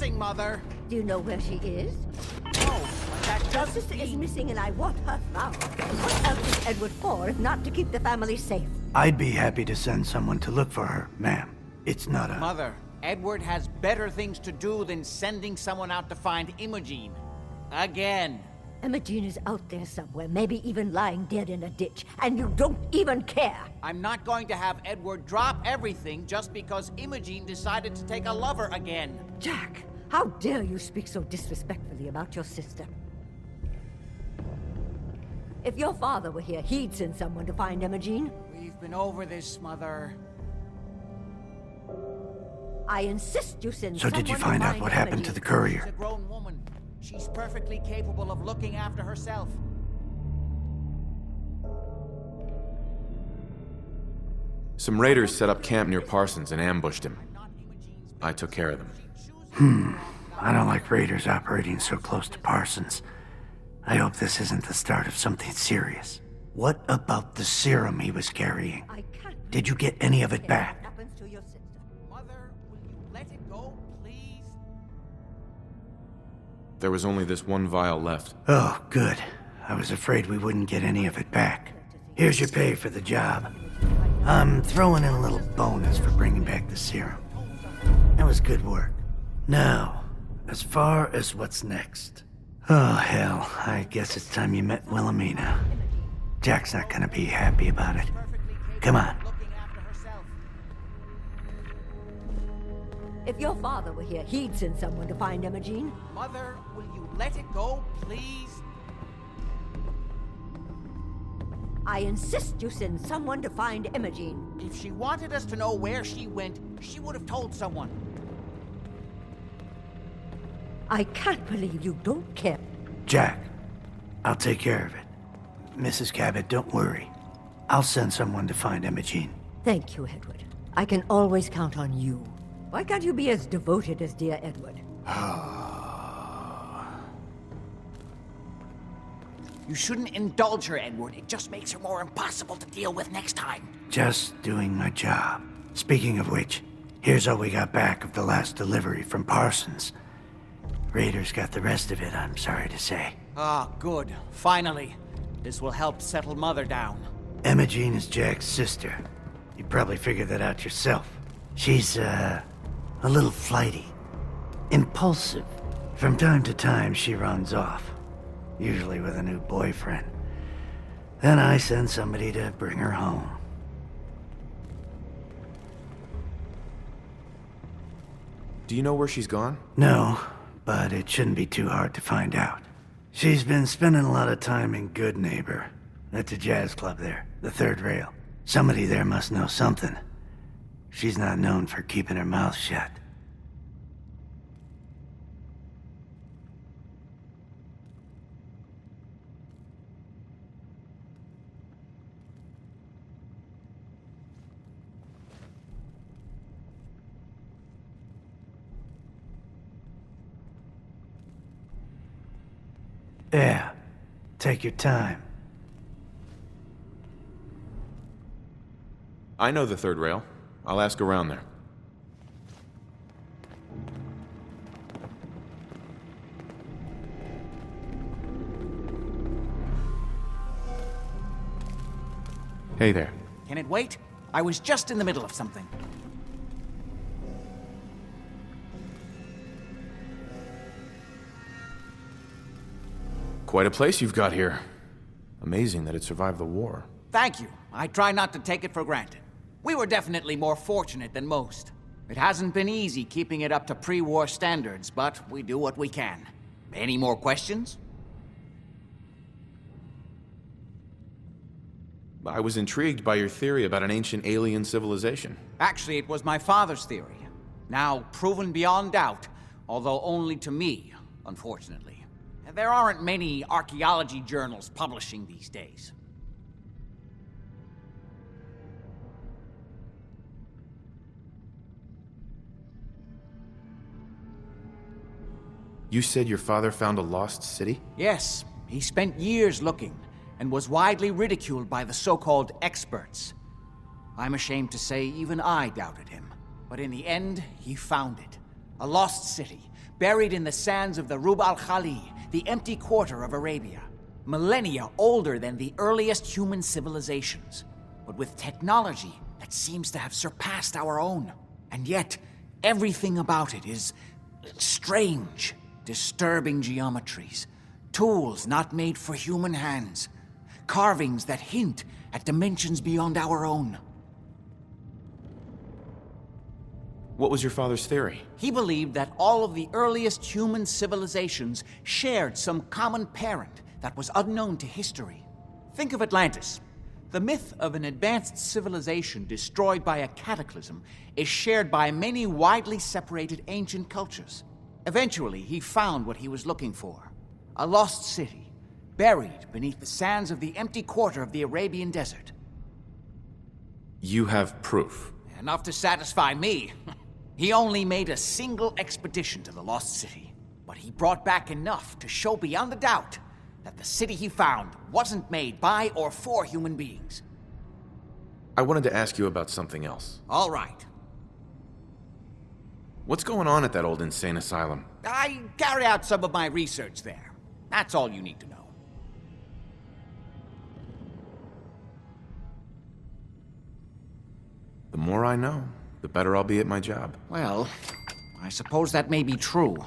missing, Mother. Do you know where she is? Oh, but that Your doesn't sister is mean... missing and I want her found. What else is Edward for if not to keep the family safe? I'd be happy to send someone to look for her, ma'am. It's not a... Mother, Edward has better things to do than sending someone out to find Imogene. Again. Imogene is out there somewhere, maybe even lying dead in a ditch, and you don't even care. I'm not going to have Edward drop everything just because Imogene decided to take a lover again. Jack, how dare you speak so disrespectfully about your sister? If your father were here, he'd send someone to find Imogene. We've been over this, Mother. I insist you send So someone did you to find out find what happened to Imogene. the courier? She's a grown woman. She's perfectly capable of looking after herself. Some raiders set up camp near Parsons and ambushed him. I took care of them. I don't like raiders operating so close to Parsons. I hope this isn't the start of something serious. What about the serum he was carrying? I can't Did you get any of it back? What happens to your sister? Mother, will you let it go, please? There was only this one vial left. Oh, good. I was afraid we wouldn't get any of it back. Here's your pay for the job. I'm throwing in a little bonus for bringing back the serum. That was good work. Now, as far as what's next. Oh, hell. I guess it's time you met Wilhelmina. Jack's not gonna be happy about it. Come on. Looking after herself. If your father were here, he'd send someone to find Imogene. Mother, will you let it go, please? I insist you send someone to find Imogene. If she wanted us to know where she went, she would have told someone. I can't believe you don't care. Jack, I'll take care of it. Mrs. Cabot, don't worry. I'll send someone to find Imogene. Thank you, Edward. I can always count on you. Why can't you be as devoted as dear Edward? You shouldn't indulge her, Edward. It just makes her more impossible to deal with next time. Just doing my job. Speaking of which, here's all we got back of the last delivery from Parsons. Raiders got the rest of it, I'm sorry to say. Ah, good. Finally. This will help settle Mother down. Imogene is Jack's sister. You probably figured that out yourself. She's, a little flighty. Impulsive. From time to time, she runs off. Usually with a new boyfriend. Then I send somebody to bring her home. Do you know where she's gone? No, but it shouldn't be too hard to find out. She's been spending a lot of time in Good Neighbor, at the jazz club there, the third rail. Somebody there must know something. She's not known for keeping her mouth shut. Yeah, take your time. I know the third rail. I'll ask around there. Hey there. Can it wait? I was just in the middle of something. Quite a place you've got here. Amazing that it survived the war. Thank you. I try not to take it for granted. We were definitely more fortunate than most. It hasn't been easy keeping it up to pre-war standards, but we do what we can. Any more questions? I was intrigued by your theory about an ancient alien civilization. Actually, it was my father's theory. Now proven beyond doubt, although only to me, unfortunately. There aren't many archaeology journals publishing these days. You said your father found a lost city? Yes, he spent years looking, and was widely ridiculed by the so-called experts. I'm ashamed to say even I doubted him. But in the end, he found it. A lost city, buried in the sands of the Rub al-Khali, the empty quarter of Arabia. Millennia older than the earliest human civilizations, but with technology that seems to have surpassed our own. And yet, everything about it is strange. Disturbing geometries, tools not made for human hands, carvings that hint at dimensions beyond our own. What was your father's theory? He believed that all of the earliest human civilizations shared some common parent that was unknown to history. Think of Atlantis. The myth of an advanced civilization destroyed by a cataclysm is shared by many widely separated ancient cultures. Eventually, he found what he was looking for. A lost city, buried beneath the sands of the empty quarter of the Arabian desert. You have proof. Enough to satisfy me. He only made a single expedition to the lost city, but he brought back enough to show beyond a doubt that the city he found wasn't made by or for human beings. I wanted to ask you about something else. All right. What's going on at that old insane asylum? I carry out some of my research there. That's all you need to know. The more I know, the better I'll be at my job. Well, I suppose that may be true.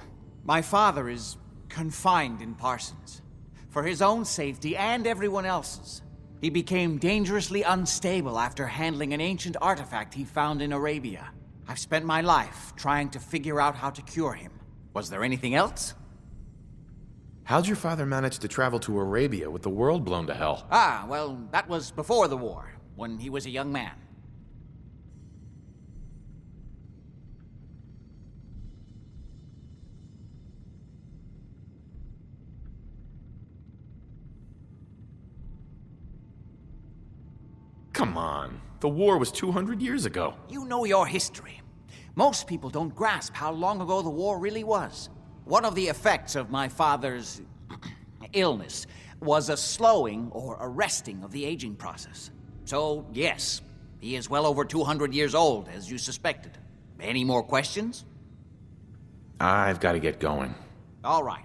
My father is confined in Parsons. For his own safety and everyone else's. He became dangerously unstable after handling an ancient artifact he found in Arabia. I've spent my life trying to figure out how to cure him. Was there anything else? How'd your father manage to travel to Arabia with the world blown to hell? Ah, well, that was before the war, when he was a young man. Come on. The war was 200 years ago. You know your history. Most people don't grasp how long ago the war really was. One of the effects of my father's illness was a slowing or arresting of the aging process. So, yes, he is well over 200 years old, as you suspected. Any more questions? I've got to get going. All right.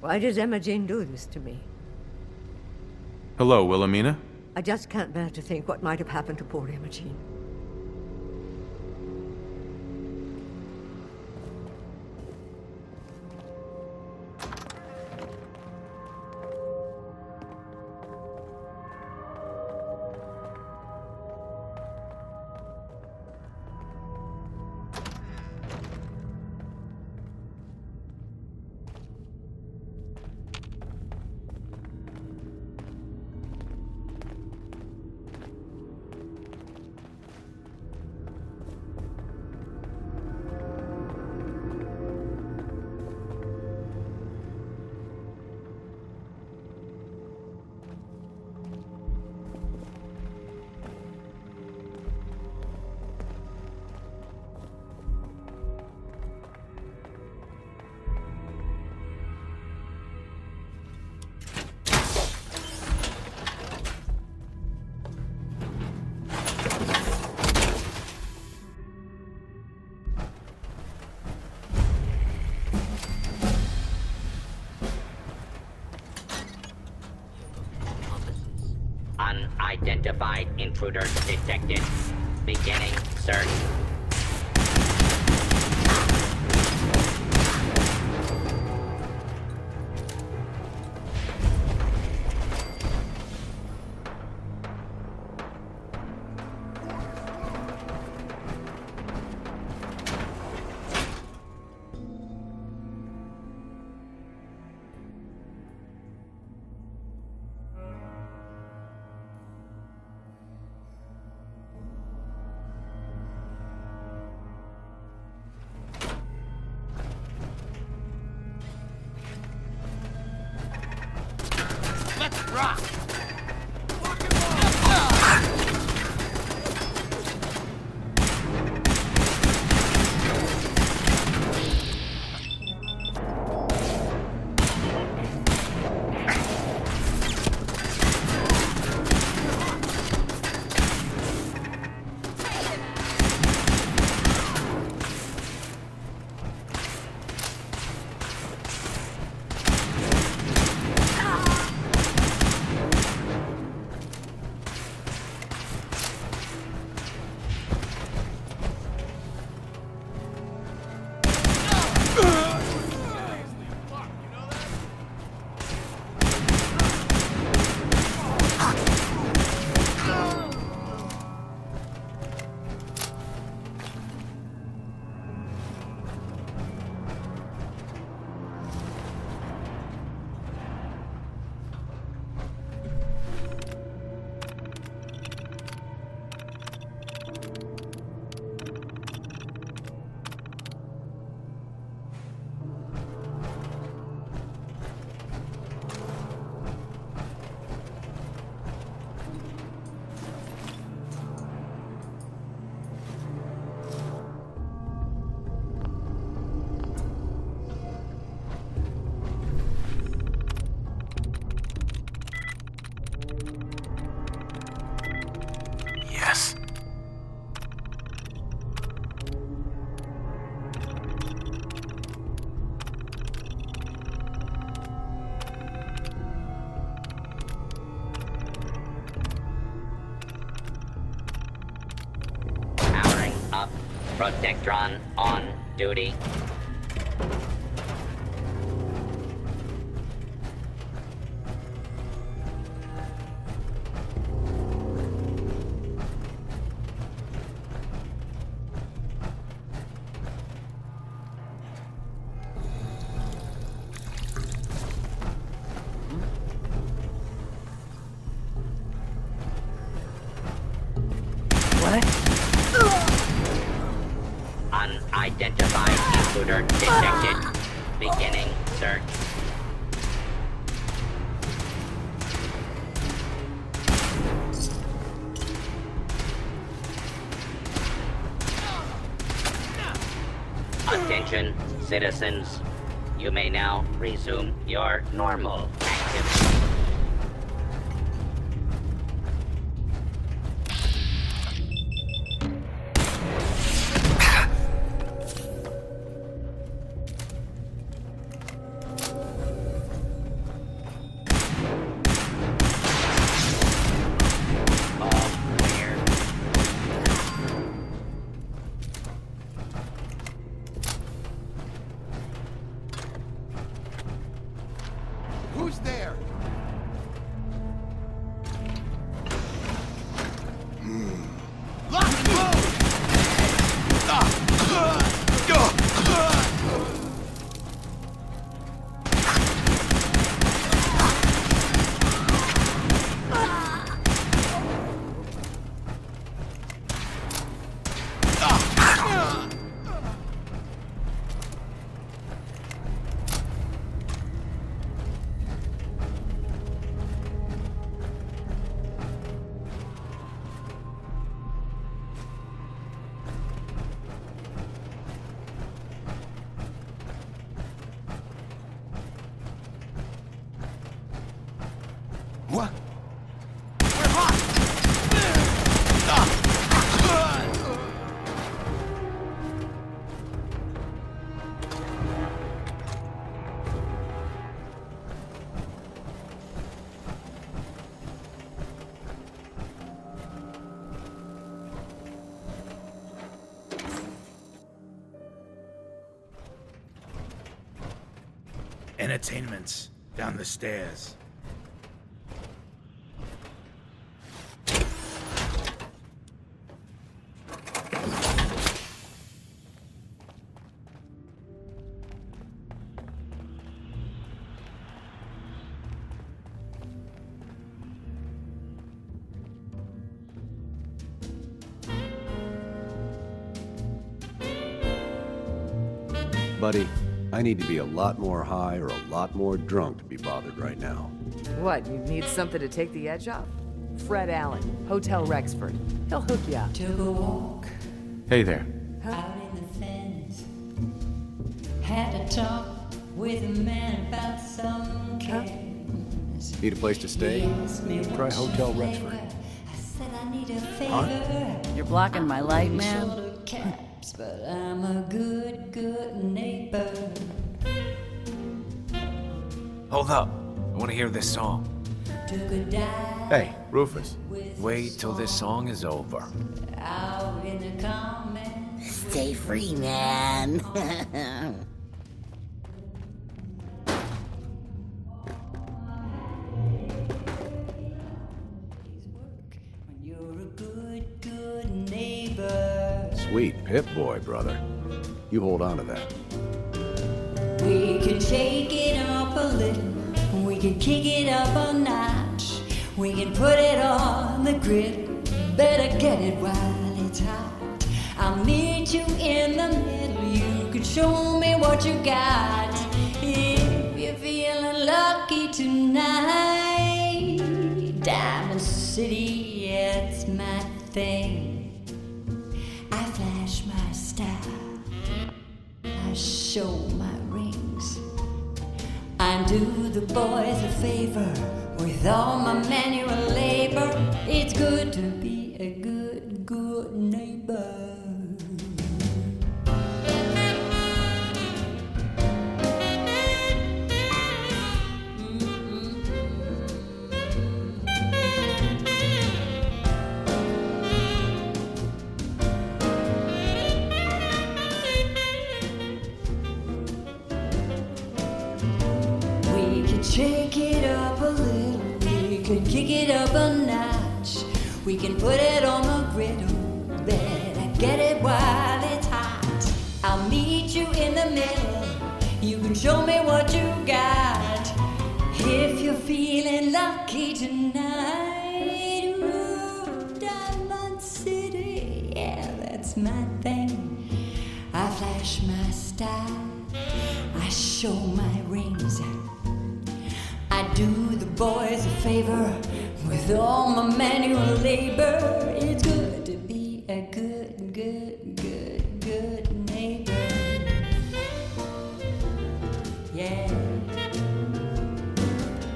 Why does Emma Jane do this to me? Hello, Wilhelmina? I just can't bear to think what might have happened to poor Emma Jane. Unidentified intruders detected. Beginning search. Protectron on duty. Unidentified intruder detected. Beginning search. Attention, citizens. You may now resume your normal activity. Who's there? Lock and load! What? We're hot! Entertainment's down the stairs. Buddy, I need to be a lot more high or a lot more drunk to be bothered right now. What, you need something to take the edge off? Fred Allen, Hotel Rexford. He'll hook you up. Took a walk Hey there. out in the fens. Had a talk with a man about some cares. Need a place to stay? He asked me Try what Hotel flavor. Rexford. I said I need a favor. You're blocking my light, man. Shoulder caps, but I'm a good, good neighbor. Hold up. I want to hear this song. Took a dive Hey, Rufus. with Wait till this song is over. out in the comments. Stay free, man. When you're a good, good neighbor. Sweet Pip-Boy, brother. You hold on to that. We can shake it up a little. We can kick it up a notch. We can put it on the grid. Better get it while it's hot. I'll meet you in the middle. You can show me what you got. If you're feeling lucky tonight, Diamond City, it's my thing. I flash my style. I show my rings. I do the boys a favor with all my manual labor. It's good to be a good, good neighbor. can shake it up a little. We can kick it up a notch. We can put it on the griddle. Better get it while it's hot. I'll meet you in the middle. You can show me what you got. If you're feeling lucky tonight, ooh, Diamond City, yeah, that's my thing. I flash my style. I show my rings. I do the boys a favor with all my manual labor. It's good to be a good, good, good, good neighbor. Yeah.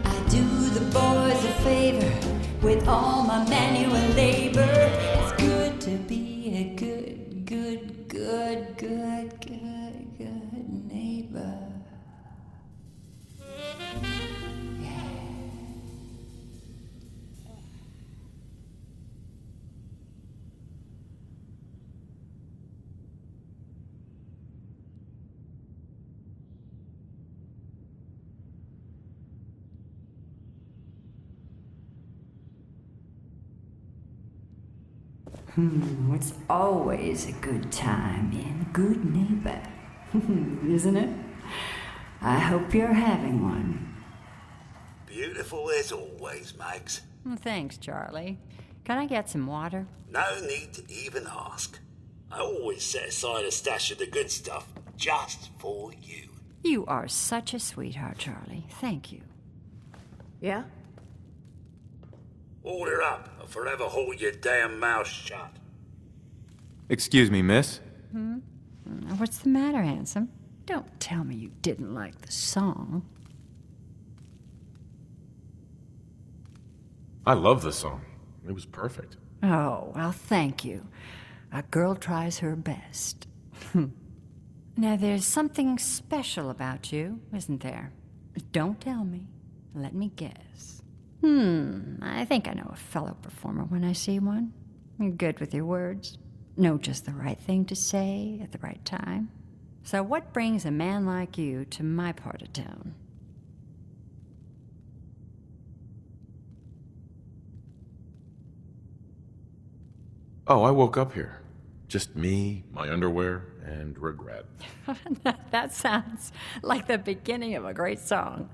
I do the boys a favor with all my manual labor. It's good to be a good, good, good, good, good, good neighbor. It's always a good time in Good Neighbor, isn't it? I hope you're having one. Beautiful as always, Mags. Thanks, Charlie. Can I get some water? No need to even ask. I always set aside a stash of the good stuff just for you. You are such a sweetheart, Charlie. Thank you. Yeah? Order up, or forever hold your damn mouth shut. Excuse me, miss? What's the matter, handsome? Don't tell me you didn't like the song. I love the song. It was perfect. Oh, well, thank you. A girl tries her best. Now, there's something special about you, isn't there? Don't tell me. Let me guess. I think I know a fellow performer when I see one. You're good with your words. Know just the right thing to say at the right time. So what brings a man like you to my part of town? Oh, I woke up here. Just me, my underwear, and regret. That sounds like the beginning of a great song.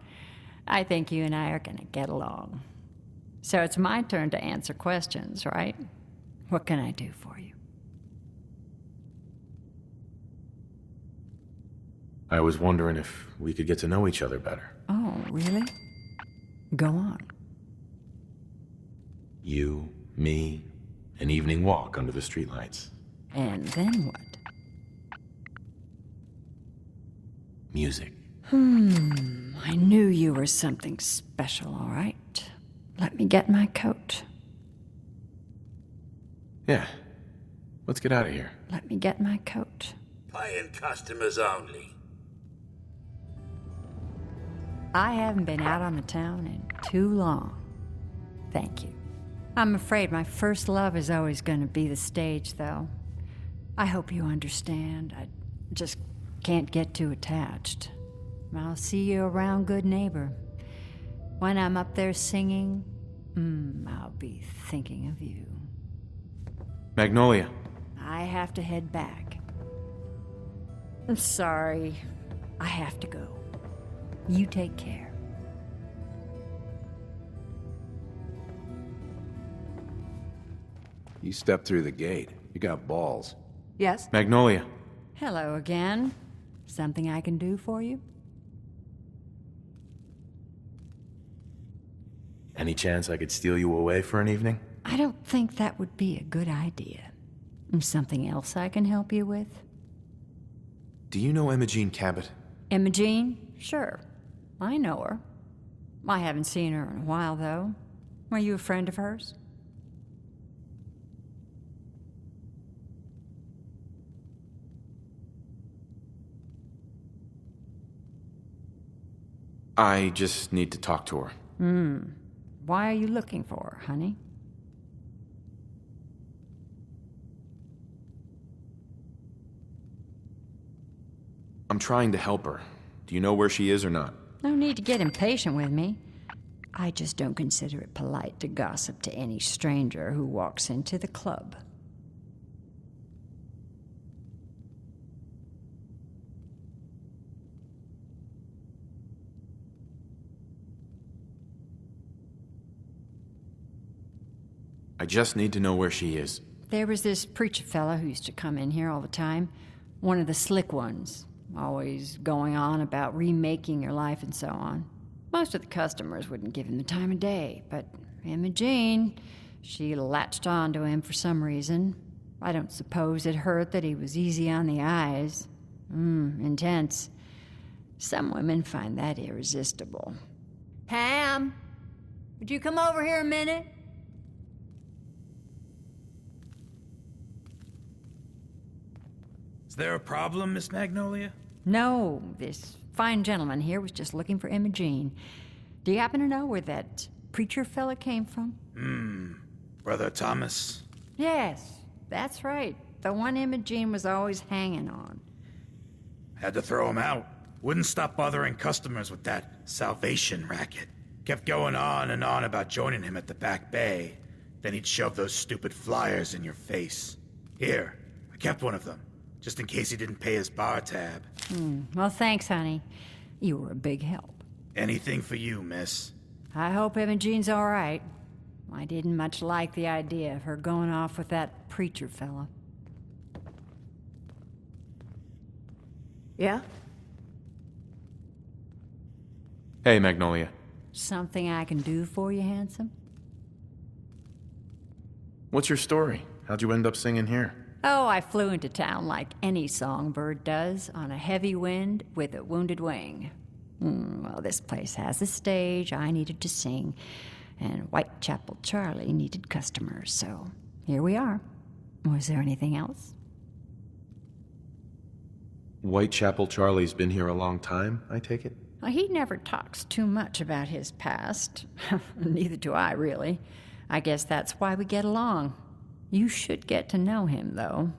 I think you and I are gonna get along. So it's my turn to answer questions, right? What can I do for you? I was wondering if we could get to know each other better. Oh, really? Go on. You, me, an evening walk under the streetlights. And then what? Music. I knew you were something special, all right. Let me get my coat. Yeah. Let's get out of here. Let me get my coat. Paying customers only. I haven't been out on the town in too long. Thank you. I'm afraid my first love is always going to be the stage, though. I hope you understand. I just can't get too attached. I'll see you around, Good Neighbor. When I'm up there singing, I'll be thinking of you. Magnolia. I have to head back. I'm sorry. I have to go. You take care. You stepped through the gate. You got balls. Yes? Magnolia. Hello again. Something I can do for you? Any chance I could steal you away for an evening? I don't think that would be a good idea. Something else I can help you with? Do you know Imogene Cabot? Imogene? Sure. I know her. I haven't seen her in a while, though. Are you a friend of hers? I just need to talk to her. Why are you looking for her, honey? I'm trying to help her. Do you know where she is or not? No need to get impatient with me. I just don't consider it polite to gossip to any stranger who walks into the club. I just need to know where she is. There was this preacher fella who used to come in here all the time. One of the slick ones. Always going on about remaking your life and so on. Most of the customers wouldn't give him the time of day, but Imogene, she latched on to him for some reason. I don't suppose it hurt that he was easy on the eyes. Intense. Some women find that irresistible. Pam, would you come over here a minute? Is there a problem, Miss Magnolia? No, this fine gentleman here was just looking for Imogene. Do you happen to know where that preacher fella came from? Brother Thomas? Yes, that's right. The one Imogene was always hanging on. Had to throw him out. Wouldn't stop bothering customers with that salvation racket. Kept going on and on about joining him at the back bay. Then he'd shove those stupid flyers in your face. Here, I kept one of them, just in case he didn't pay his bar tab. Well, thanks, honey. You were a big help. Anything for you, miss. I hope Imogene's all right. I didn't much like the idea of her going off with that preacher fella. Yeah? Hey, Magnolia. Something I can do for you, handsome? What's your story? How'd you end up singing here? Oh, I flew into town like any songbird does, on a heavy wind with a wounded wing. Well, this place has a stage, I needed to sing, and Whitechapel Charlie needed customers, so here we are. Was there anything else? Whitechapel Charlie's been here a long time, I take it? Well, he never talks too much about his past. Neither do I, really. I guess that's why we get along. You should get to know him, though.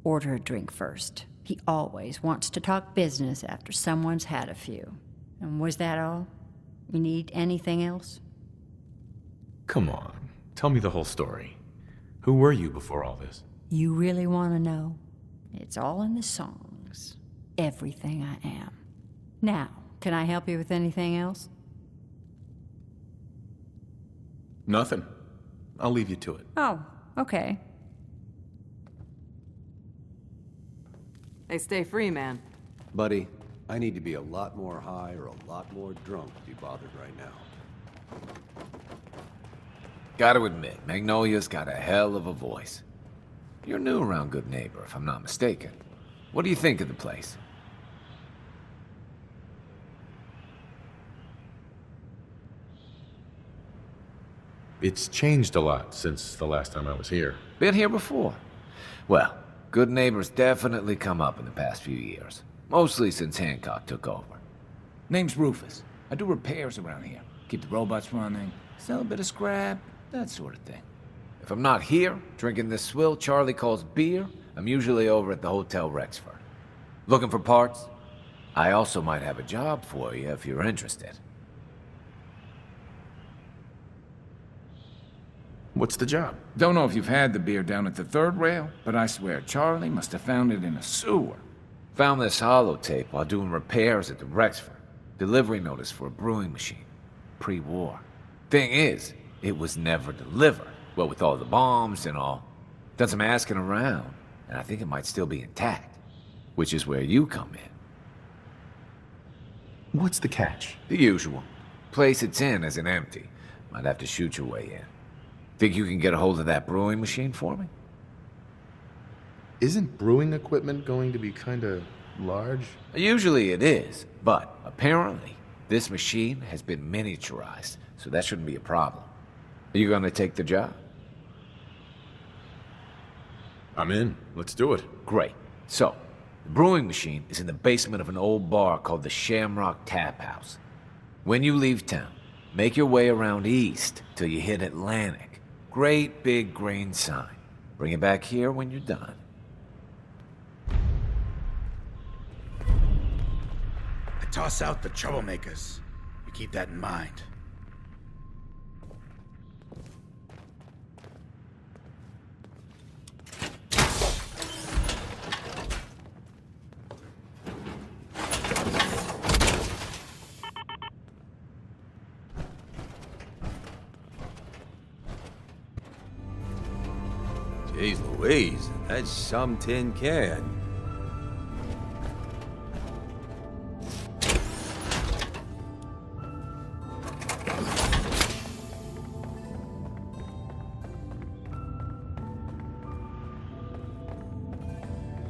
Order a drink first. He always wants to talk business after someone's had a few. And was that all? You need anything else? Come on, tell me the whole story. Who were you before all this? You really want to know? It's all in the songs. Everything I am. Now, can I help you with anything else? Nothing. I'll leave you to it. Oh, okay. Hey, stay free, man. Buddy, I need to be a lot more high or a lot more drunk to be bothered right now. Gotta admit, Magnolia's got a hell of a voice. You're new around Good Neighbor, if I'm not mistaken. What do you think of the place? It's changed a lot since the last time I was here. Been here before. Well, Good Neighbor's definitely come up in the past few years. Mostly since Hancock took over. Name's Rufus. I do repairs around here. Keep the robots running, sell a bit of scrap, that sort of thing. If I'm not here, drinking this swill Charlie calls beer, I'm usually over at the Hotel Rexford. Looking for parts? I also might have a job for you if you're interested. What's the job? Don't know if you've had the beer down at the third rail, but I swear Charlie must have found it in a sewer. Found this holotape while doing repairs at the Rexford. Delivery notice for a brewing machine. Pre-war. Thing is, it was never delivered. Well, with all the bombs and all. Done some asking around, and I think it might still be intact. Which is where you come in. What's the catch? The usual. Place it's in isn't empty. Might have to shoot your way in. Think you can get a hold of that brewing machine for me? Isn't brewing equipment going to be kinda large? Usually it is, but apparently this machine has been miniaturized, so that shouldn't be a problem. Are you gonna take the job? I'm in. Let's do it. Great. So, the brewing machine is in the basement of an old bar called the Shamrock Tap House. When you leave town, make your way around east till you hit Atlantic. Great big green sign. Bring it back here when you're done. I toss out the troublemakers. You keep that in mind. Jeez Louise, that's some tin can.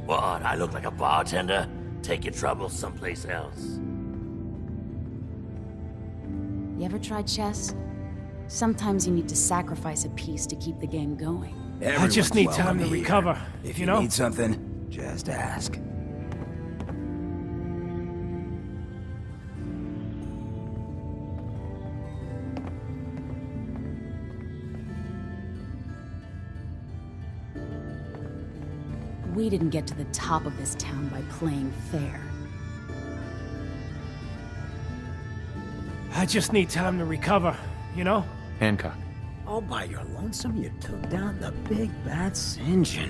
What, I look like a bartender? Take your troubles someplace else. You ever tried chess? Sometimes you need to sacrifice a piece to keep the game going. I just need time to recover. If you you know? need something, just ask. We didn't get to the top of this town by playing fair. I just need time to recover, you know? Hancock. All by your lonesome, you took down the big bad Sinjin.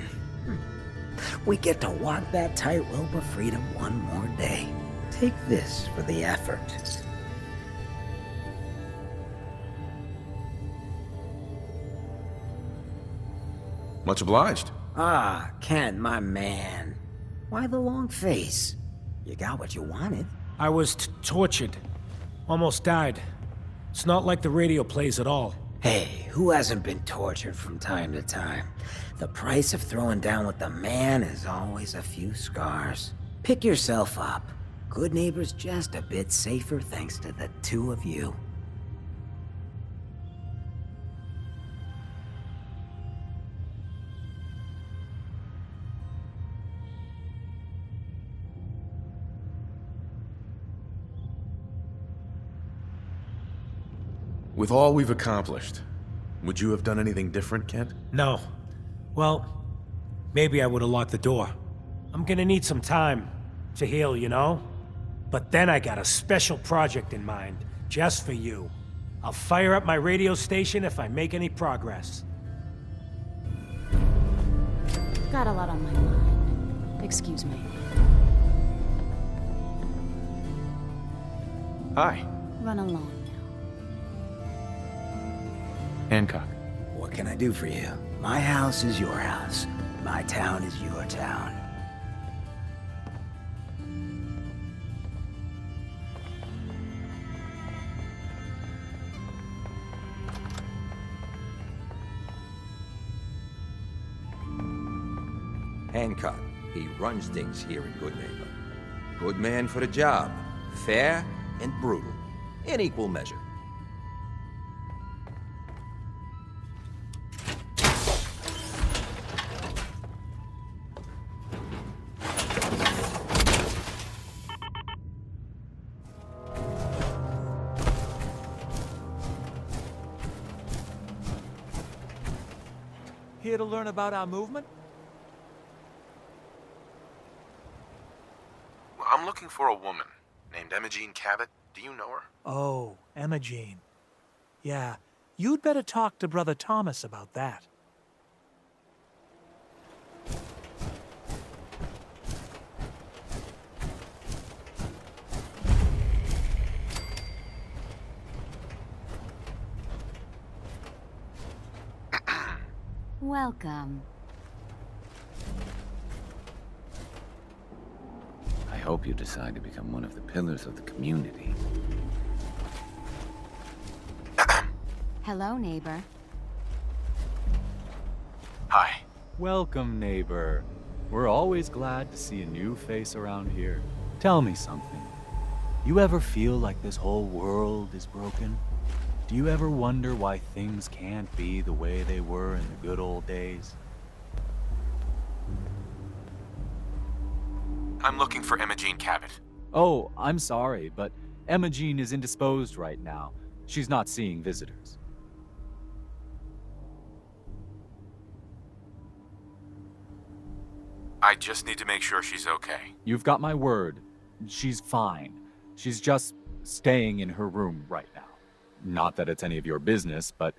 We get to walk that tightrope of freedom one more day. Take this for the effort. Much obliged. Ah, Ken, my man. Why the long face? You got what you wanted. I was tortured. Almost died. It's not like the radio plays at all. Hey, who hasn't been tortured from time to time? The price of throwing down with the man is always a few scars. Pick yourself up. Good neighbor's just a bit safer thanks to the two of you. With all we've accomplished, would you have done anything different, Kent? No. Well, maybe I would have locked the door. I'm gonna need some time to heal, you know? But then I got a special project in mind, just for you. I'll fire up my radio station if I make any progress. Got a lot on my mind. Excuse me. Hi. Run along. Hancock. What can I do for you? My house is your house. My town is your town. Hancock, he runs things here in Good Neighbor. Good man for the job. Fair and brutal. In equal measure. Here to learn about our movement? I'm looking for a woman named Imogene Cabot. Do you know her? Oh, Emma Jean. Yeah, you'd better talk to Brother Thomas about that. Welcome. I hope you decide to become one of the pillars of the community. Hello, neighbor. Hi. Welcome, neighbor. We're always glad to see a new face around here. Tell me something. You ever feel like this whole world is broken? Do you ever wonder why things can't be the way they were in the good old days? I'm looking for Imogene Cabot. Oh, I'm sorry, but Imogene is indisposed right now. She's not seeing visitors. I just need to make sure she's okay. You've got my word. She's fine. She's just staying in her room right now. Not that it's any of your business, but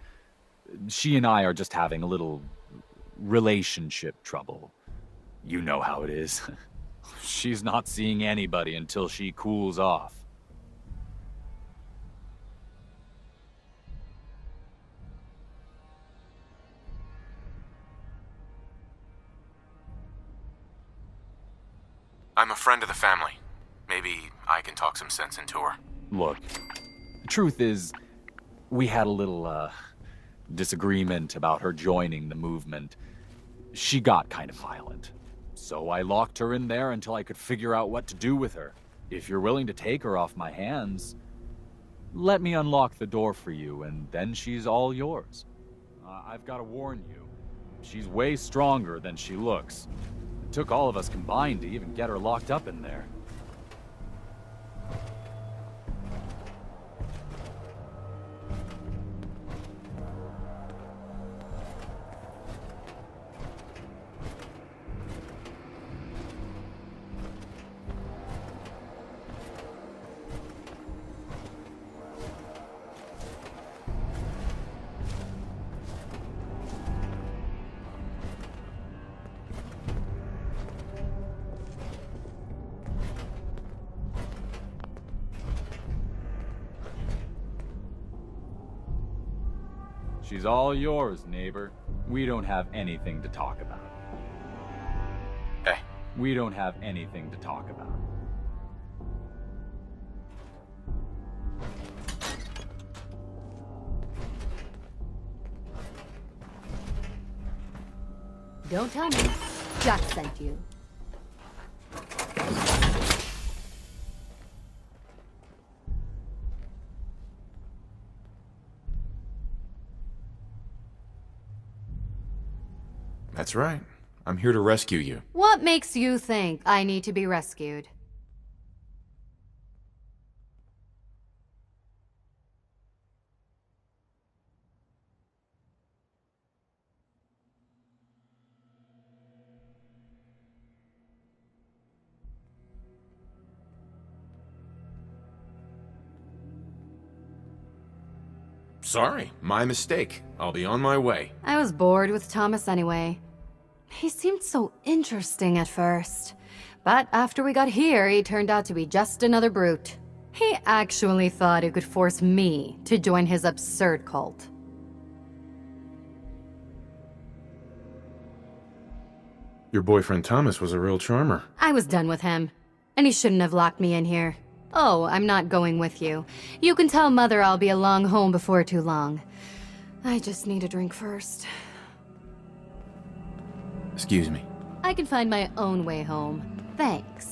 she and I are just having a little relationship trouble. You know how it is. She's not seeing anybody until she cools off. I'm a friend of the family. Maybe I can talk some sense into her. Look, the truth is, we had a little, disagreement about her joining the movement. She got kind of violent. So I locked her in there until I could figure out what to do with her. If you're willing to take her off my hands, let me unlock the door for you, and then she's all yours. I've got to warn you, she's way stronger than she looks. It took all of us combined to even get her locked up in there. She's all yours, neighbor. We don't have anything to talk about. Hey. We don't have anything to talk about. Don't tell me. Jack sent you. That's right. I'm here to rescue you. What makes you think I need to be rescued? Sorry, my mistake. I'll be on my way. I was bored with Thomas anyway. He seemed so interesting at first. But after we got here, he turned out to be just another brute. He actually thought he could force me to join his absurd cult. Your boyfriend Thomas was a real charmer. I was done with him, and he shouldn't have locked me in here. Oh, I'm not going with you. You can tell Mother I'll be along home before too long. I just need a drink first. Excuse me. I can find my own way home. Thanks.